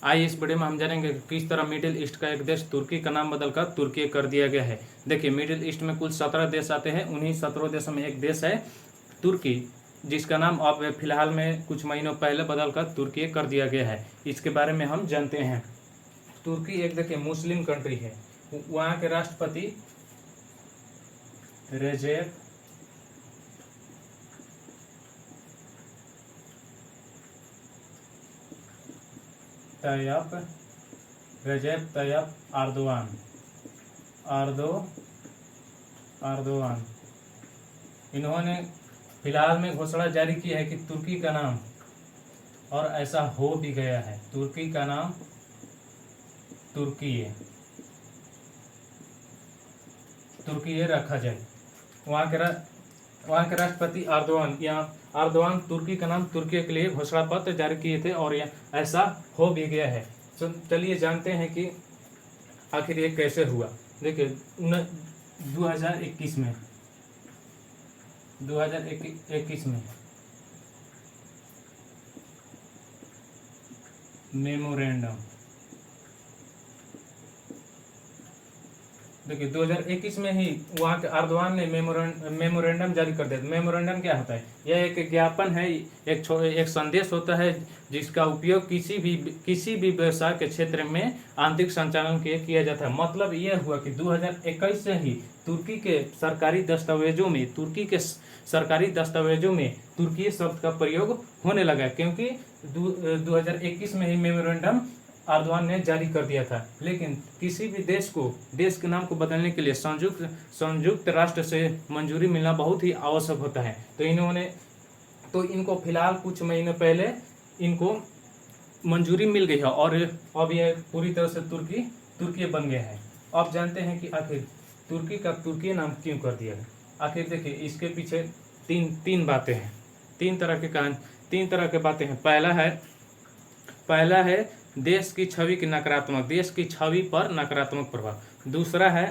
आइए इस वीडियो में हम जानेंगे कि किस तरह मिडिल ईस्ट का एक देश तुर्की का नाम बदलकर तुर्की कर दिया गया है। देखिए, मिडिल ईस्ट में कुल 17 देश आते हैं, उन्हीं 17 देशों में एक देश है तुर्की, जिसका नाम अब फिलहाल में कुछ महीनों पहले बदलकर तुर्की कर दिया गया है। इसके बारे में हम जानते हैं। तुर्की एक देखिए मुस्लिम कंट्री है। वहाँ के राष्ट्रपति रेजेप तैयब अर्दोआन इन्होंने फिलहाल में घोषणा जारी की है कि तुर्की का नाम, और ऐसा हो भी गया है, तुर्की का नाम तुर्की रखा जाए। वहाँ के राष्ट्रपति अर्दोआन तुर्की का नाम तुर्की के लिए घोषणा पत्र जारी किए थे और ऐसा हो भी गया है। तो चलिए जानते हैं कि आखिर ये कैसे हुआ। देखिए 2021 में मेमोरेंडम, देखिए 2021 में ही वहाँ के अर्दोआन ने मेमोरेंडम जारी कर दिया। मेमोरेंडम क्या होता है? यह एक ज्ञापन है, एक संदेश होता है जिसका उपयोग किसी भी व्यवसाय के क्षेत्र में आंतरिक संचालन के किया जाता है। मतलब यह हुआ कि 2021 से ही तुर्की के सरकारी दस्तावेजों में तुर्की शब्द का प्रयोग होने लगा, क्योंकि 2021 में ही मेमोरेंडम अर्दोआन ने जारी कर दिया था। लेकिन किसी भी देश के नाम को बदलने के लिए संयुक्त राष्ट्र से मंजूरी मिलना बहुत ही आवश्यक होता है। तो इनको फिलहाल कुछ महीने पहले इनको मंजूरी मिल गई है और अब यह पूरी तरह से तुर्की बन गया है। अब जानते हैं कि आखिर तुर्की का तुर्की नाम क्यों कर दिया गया। आखिर देखिए, इसके पीछे तीन बातें हैं, तीन तरह के बातें हैं। पहला है देश की छवि पर नकारात्मक प्रभाव। दूसरा है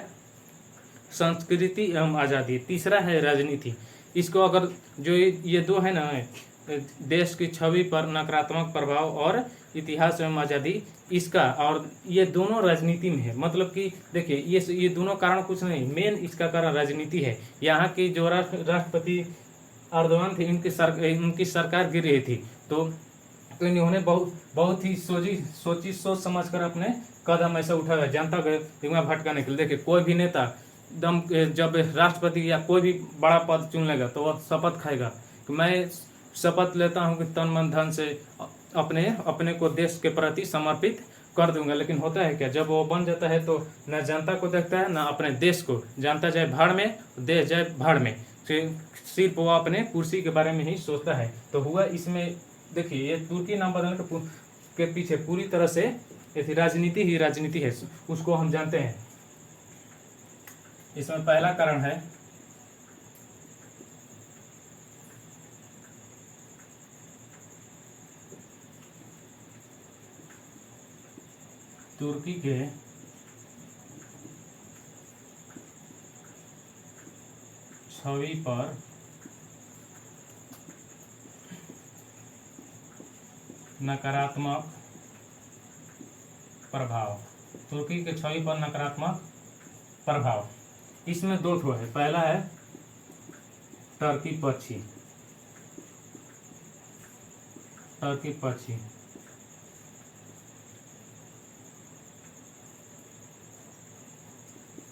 संस्कृति एवं आज़ादी। तीसरा है राजनीति। इसको अगर जो ये दो है ना, देश की छवि पर नकारात्मक प्रभाव और इतिहास एवं आज़ादी, इसका और ये दोनों राजनीति में है। मतलब कि देखिए, ये दोनों कारण कुछ नहीं, मेन इसका कारण राजनीति है। यहाँ की जो राष्ट्रपति अर्दोआन थे, उनकी सरकार गिर रही थी, तो इन्होंने बहुत ही सोच समझ कर अपने कदम ऐसा उठाया जनता के दिमाग भटकाने के लिए। देखिए, कोई भी नेता जब राष्ट्रपति या कोई भी बड़ा पद चुन लेगा तो वह शपथ खाएगा कि मैं शपथ लेता हूं कि तन मन धन से अपने को देश के प्रति समर्पित कर दूंगा। लेकिन होता है क्या, जब वो बन जाता है तो न जनता को देखता है, न अपने देश को। जनता जाए भाड़ में, देश जाए भाड़ में, सिर्फ वो अपने कुर्सी के बारे में ही सोचता है। तो हुआ इसमें, देखिए, ये तुर्की नाम बदलने के पीछे पूरी तरह से राजनीति है, उसको हम जानते हैं। इसमें पहला कारण है तुर्की के छवि पर नकारात्मक प्रभाव। तुर्की के छवि पर नकारात्मक प्रभाव, इसमें दो ठो है। पहला है टर्की पक्षी,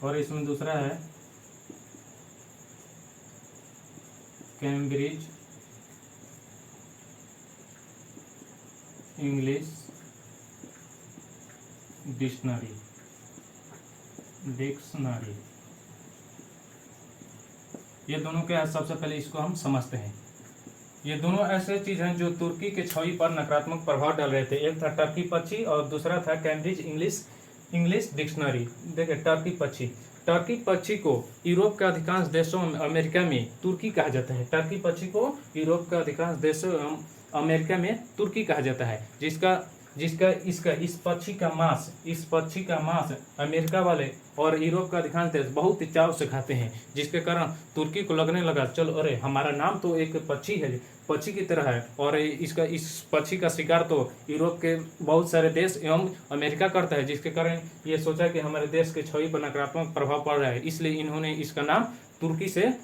और इसमें दूसरा है कैम्ब्रिज इंग्लिश डिक्शनरी। ये दोनों क्या, सबसे पहले इसको हम समझते हैं। ये दोनों ऐसे चीज हैं जो तुर्की के छवि पर नकारात्मक प्रभाव डाल रहे थे। एक था टर्की पक्षी और दूसरा था कैम्ब्रिज इंग्लिश डिक्शनरी। देखिए, टर्की पक्षी को यूरोप के अधिकांश देशों में, अमेरिका में तुर्की कहा जाता है। टर्की पक्षी को यूरोप के अधिकांश देशों अमेरिका में तुर्की कहा जाता है, जिसका जिसका इसका इस पक्षी का मांस अमेरिका वाले और यूरोप का अधिकांश देश बहुत ही चाव से खाते हैं, जिसके कारण तुर्की को लगने लगा चलो अरे हमारा नाम तो एक पक्षी है, पक्षी की तरह है, और इस पक्षी का शिकार तो यूरोप के बहुत सारे देश एवं अमेरिका करता है, जिसके कारण ये सोचा कि हमारे देश के छवि पर नकारात्मक प्रभाव पड़ रहा है, इसलिए इन्होंने इसका नाम तुर्की से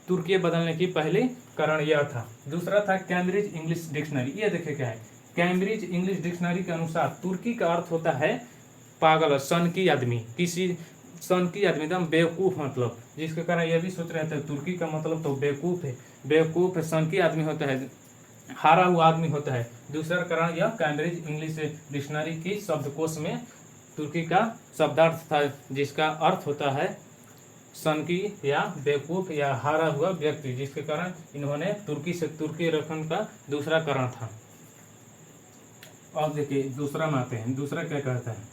तुर्की बदलने की पहली कारण यह था। दूसरा था कैम्ब्रिज इंग्लिश डिक्शनरी। ये देखिए क्या है, कैम्ब्रिज इंग्लिश डिक्शनरी के अनुसार तुर्की का अर्थ होता है पागल, सनकी आदमी, किसी सनकी आदमी एकदम बेवकूफ, मतलब जिसके कारण यह भी सोच रहे थे तुर्की का मतलब तो बेवकूफ है, बेवकूफ सनकी आदमी होता है, हारा हुआ आदमी होता है। दूसरा कारण यह कैम्ब्रिज इंग्लिश डिक्शनरी की शब्दकोश में तुर्की का शब्दार्थ था, जिसका अर्थ होता है सनकी या बेवकूफ या हारा हुआ व्यक्ति, जिसके कारण इन्होंने तुर्की से तुर्की रखने का दूसरा कारण था। अब देखिए दूसरा में आते हैं, दूसरा क्या कहता है,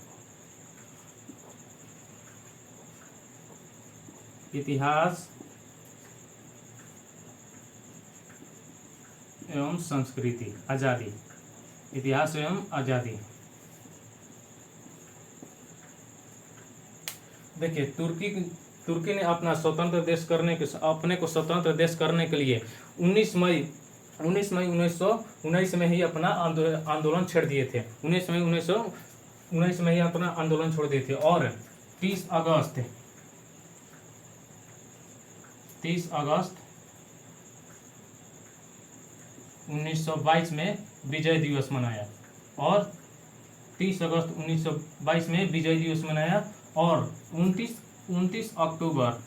इतिहास एवं संस्कृति, आजादी, इतिहास एवं आजादी। देखिए तुर्की ने अपना स्वतंत्र देश अपने को स्वतंत्र देश करने के लिए 19 मई 1919 में ही अपना आंदोलन छेड़ दिए थे। 19 मई 1919 में ही अपना आंदोलन छोड़ दिए थे, और 30 अगस्त 1922 में विजय दिवस मनाया, और 30 अगस्त 1922 में विजय दिवस मनाया, और 29 अक्टूबर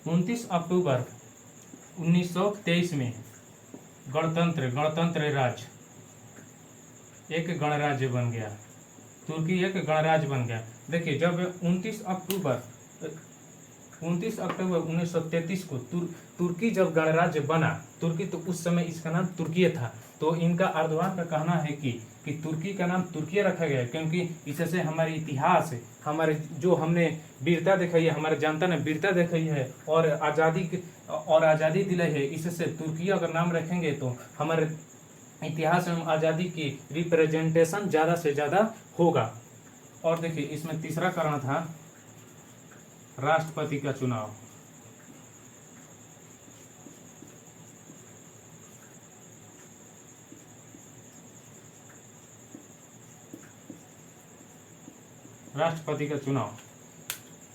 1923 में गणतंत्र राज्य, एक गणराज्य बन गया, तुर्की एक गणराज्य बन गया। देखिए जब 29 अक्टूबर 1933 को तुर्की जब गणराज्य बना, तुर्की तो उस समय इसका नाम तुर्की था, तो इनका अर्दवान का कहना है कि तुर्की का नाम तुर्की रखा गया क्योंकि इससे हमारे इतिहास, हमारे जो हमने वीरता दिखाई है, हमारे जनता ने वीरता दिखाई है और आज़ादी दिलाई है, इससे तुर्की अगर नाम रखेंगे तो हमारे इतिहास एवं आज़ादी की रिप्रेजेंटेशन ज़्यादा से ज़्यादा होगा। और देखिए इसमें तीसरा कारण था राष्ट्रपति का चुनाव। राष्ट्रपति का चुनाव,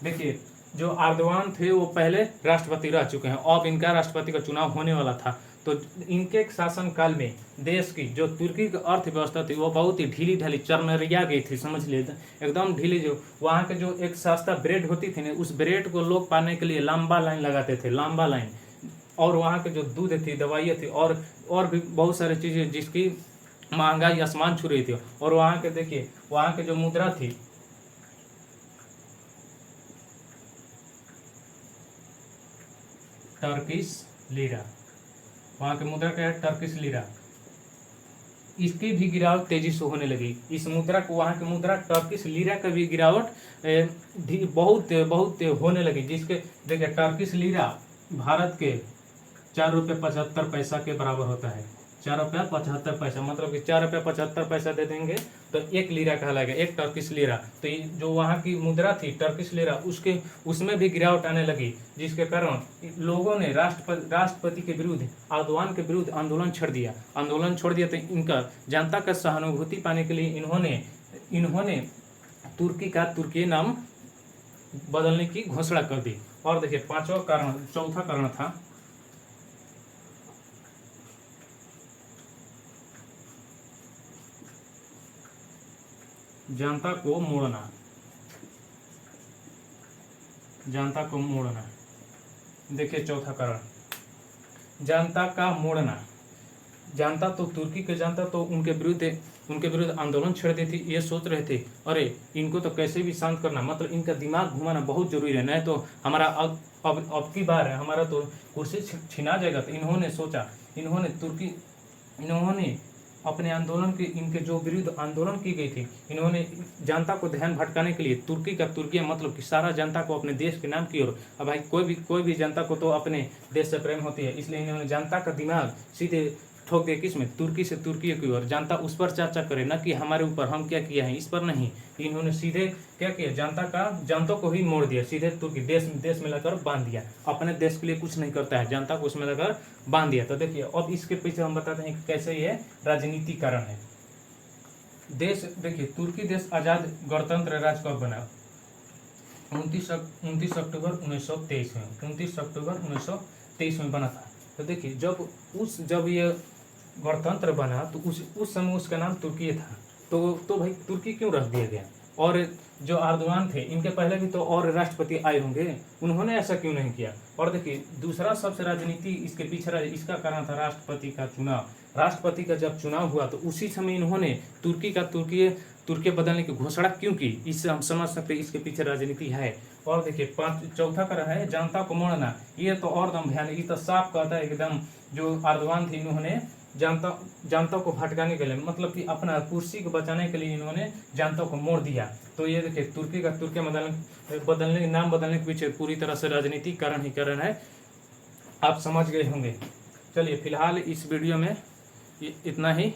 देखिए जो अर्दवान थे वो पहले राष्ट्रपति रह चुके हैं, अब इनका राष्ट्रपति का चुनाव होने वाला था, तो इनके शासन काल में देश की जो तुर्की की अर्थव्यवस्था थी वो बहुत ही ढीली ढाली चरमरिया गई थी, समझ लीजिए एकदम ढीली। जो वहाँ के जो एक सस्ता ब्रेड होती थी ना, उस ब्रेड को लोग पाने के लिए लंबा लाइन लगाते थे, लंबा लाइन, और वहाँ के जो दूध थी, दवाइयाँ थी, और भी बहुत सारी चीज़ें जिसकी महंगाई आसमान छू रही थी। और वहाँ के देखिए वहाँ के जो मुद्रा थी, टर्किश लीरा, वहाँ की मुद्रा क्या है, टर्किश लीरा, इसकी भी गिरावट तेजी से होने लगी। इस मुद्रा को, वहाँ की मुद्रा टर्किश लीरा का भी गिरावट बहुत बहुत होने लगी, जिसके देखिए टर्किश लीरा भारत के 4 रुपये 75 पैसा के बराबर होता है। 4 रुपया 75 पैसा, मतलब कि 4 रुपया 75 पैसा दे देंगे तो 1 लीरा कहलाएगा, 1 टर्किश लीरा। तो ये जो वहाँ की मुद्रा थी टर्किश लीरा, उसमें भी गिरावट आने लगी, जिसके कारण लोगों ने राष्ट्रपति के विरुद्ध, अर्दवान के विरुद्ध आंदोलन छोड़ दिया। तो इनका जनता का सहानुभूति पाने के लिए इन्होंने तुर्की का तुर्की नाम बदलने की घोषणा कर दी। और देखिए चौथा कारण था जनता को मोड़ना। देखिए चौथा कारण जनता का मोड़ना। जनता तो तुर्की के जनता तो उनके विरुद्ध आंदोलन छेड़ दी थी। ये सोच रहे थे अरे इनको तो कैसे भी शांत करना, मतलब इनका दिमाग घुमाना बहुत जरूरी है, नहीं तो हमारा अब की बार है, हमारा तो कुर्सी छिना जाएगा। तो इन्होंने अपने आंदोलन के, इनके जो विरुद्ध आंदोलन की गई थी, इन्होंने जनता को ध्यान भटकाने के लिए तुर्की का तुर्किया, मतलब कि सारा जनता को अपने देश के नाम की ओर। अब भाई कोई भी जनता को तो अपने देश से प्रेम होती है, इसलिए इन्होंने जनता का दिमाग सीधे ठोक दिया किस में, तुर्की से तुर्की की ओर। जनता उस पर चर्चा करे, न कि हमारे ऊपर हम क्या किया है, इस पर नहीं। इन्होंने सीधे क्या किया, जनता को ही मोड़ दिया, सीधे तुर्की देश में लाकर बांध दिया। अपने देश के लिए कुछ नहीं करता है, जनता को उसमें लाकर बांध दिया। तो देखिए अब इसके पीछे हम बताते हैं कि कैसे ये राजनीतिक कारण है। देश देखिए, तुर्की देश आजाद गणतंत्र राज्य कब बना, 29 अक्टूबर 1923 में, 29 अक्टूबर 1923 में बना था। तो देखिए जब ये गणतंत्र बना तो उस समय उसका नाम तुर्की था। तो भाई तुर्की क्यों रख दिया गया। और जो अर्दोगान थे, इनके पहले भी तो और राष्ट्रपति आए होंगे, उन्होंने ऐसा क्यों नहीं किया। और देखिए दूसरा सबसे राजनीति इसके पीछे इसका कारण था राष्ट्रपति का चुनाव। राष्ट्रपति का जब चुनाव हुआ तो उसी समय इन्होंने तुर्की बदलने की घोषणा क्यों की, इससे हम समझ सकते हैं इसके पीछे राजनीति है। और देखिए चौथा का रहा है जनता को मोड़ना। ये तो और दम भयानक, ये तो साफ कहता है एकदम, जो अर्दोगान थे इन्होंने जनता को भटकाने के लिए, मतलब कि अपना कुर्सी को बचाने के लिए इन्होंने जनता को मोड़ दिया। तो ये देखिए तुर्की नाम बदलने के पीछे पूरी तरह से राजनीतिक कारण ही कारण है, आप समझ गए होंगे। चलिए फिलहाल इस वीडियो में इतना ही।